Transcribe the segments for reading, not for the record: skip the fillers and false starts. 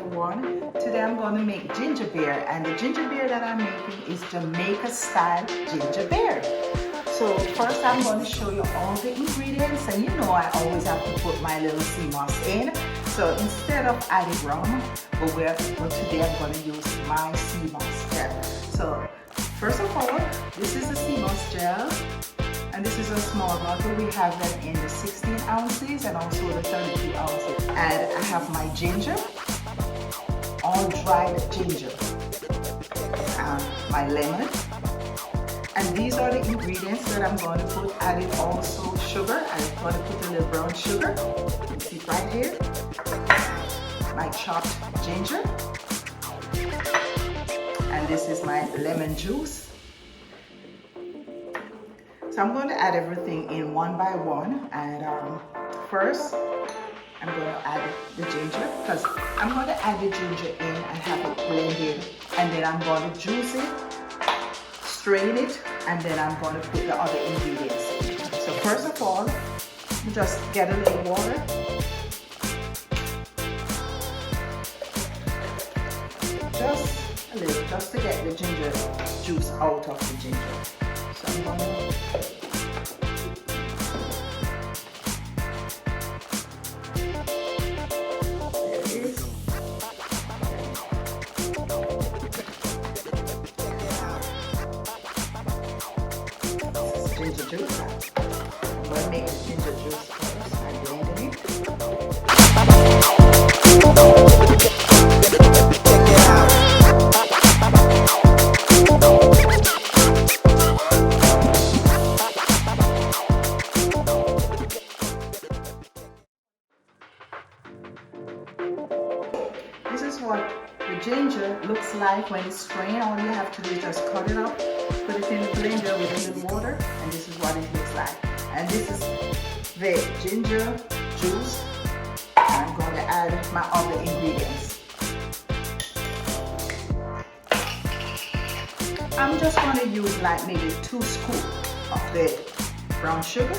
everyone. Today I'm going to make ginger beer, and the ginger beer that I'm making is Jamaica style ginger beer. So first I'm going to show you all the ingredients, and you know I always have to put my little sea moss in. So instead of adding rum, but today I'm going to use my sea moss gel. So first of all, this is the sea moss gel. And this is a small bottle. We have them in the 16 ounces and also the 32 ounces. And I have my ginger, all dried ginger, and my lemon. And these are the ingredients that I'm going to put. Added also sugar. I'm going to put a little brown sugar. You can see it right here. My chopped ginger. And this is my lemon juice. So I'm going to add everything in one by one, and first I'm going to add the ginger, because I'm going to add the ginger in and have it blended, and then I'm going to juice it, strain it, and then I'm going to put the other ingredients in. So first of all, just get a little water. Just a little, just to get the ginger juice out of the ginger. So I'm going to ginger juice. I'm going to make the ginger juice first. I'm blending it. This is what the ginger looks like when it's strained. All you have to do is just cut it up, put it in the blender with a little water, and this is what it looks like. And this is the ginger juice. And I'm going to add my other ingredients. I'm just going to use like maybe 2 scoops of the brown sugar.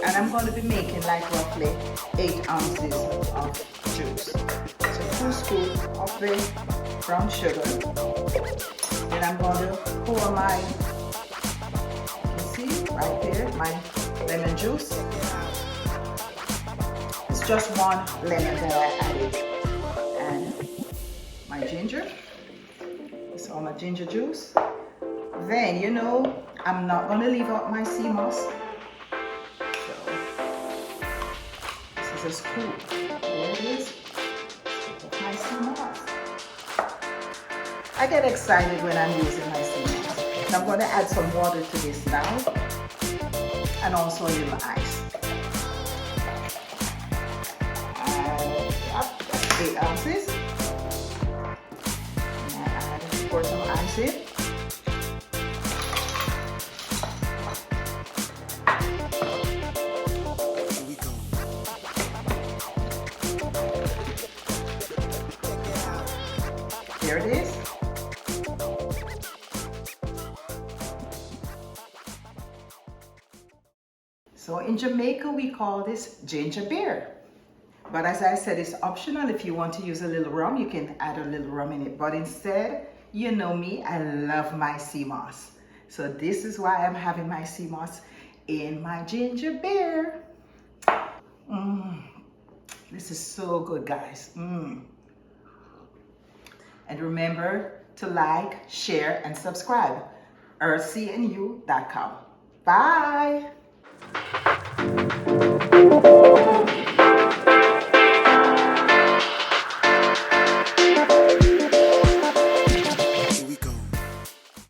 And I'm going to be making like roughly 8 ounces of juice. So 2 scoops of the brown sugar. Then I'm going to pour my, you see right there, my lemon juice. It's just 1 lemon that I added. And my ginger. It's all my ginger juice. Then, you know, I'm not going to leave out my sea moss. A scoop. There it is. My sea moss. I get excited when I'm using my sea moss. And I'm going to add some water to this now, and also a little ice. And yep, that's 8 ounces. And I pour some ice in. There it is. So in Jamaica, we call this ginger beer. But as I said, it's optional. If you want to use a little rum, you can add a little rum in it. But instead, you know me, I love my sea moss. So this is why I'm having my sea moss in my ginger beer. This is so good, guys. And remember to like, share, and subscribe. earthseeandyou.com. Bye.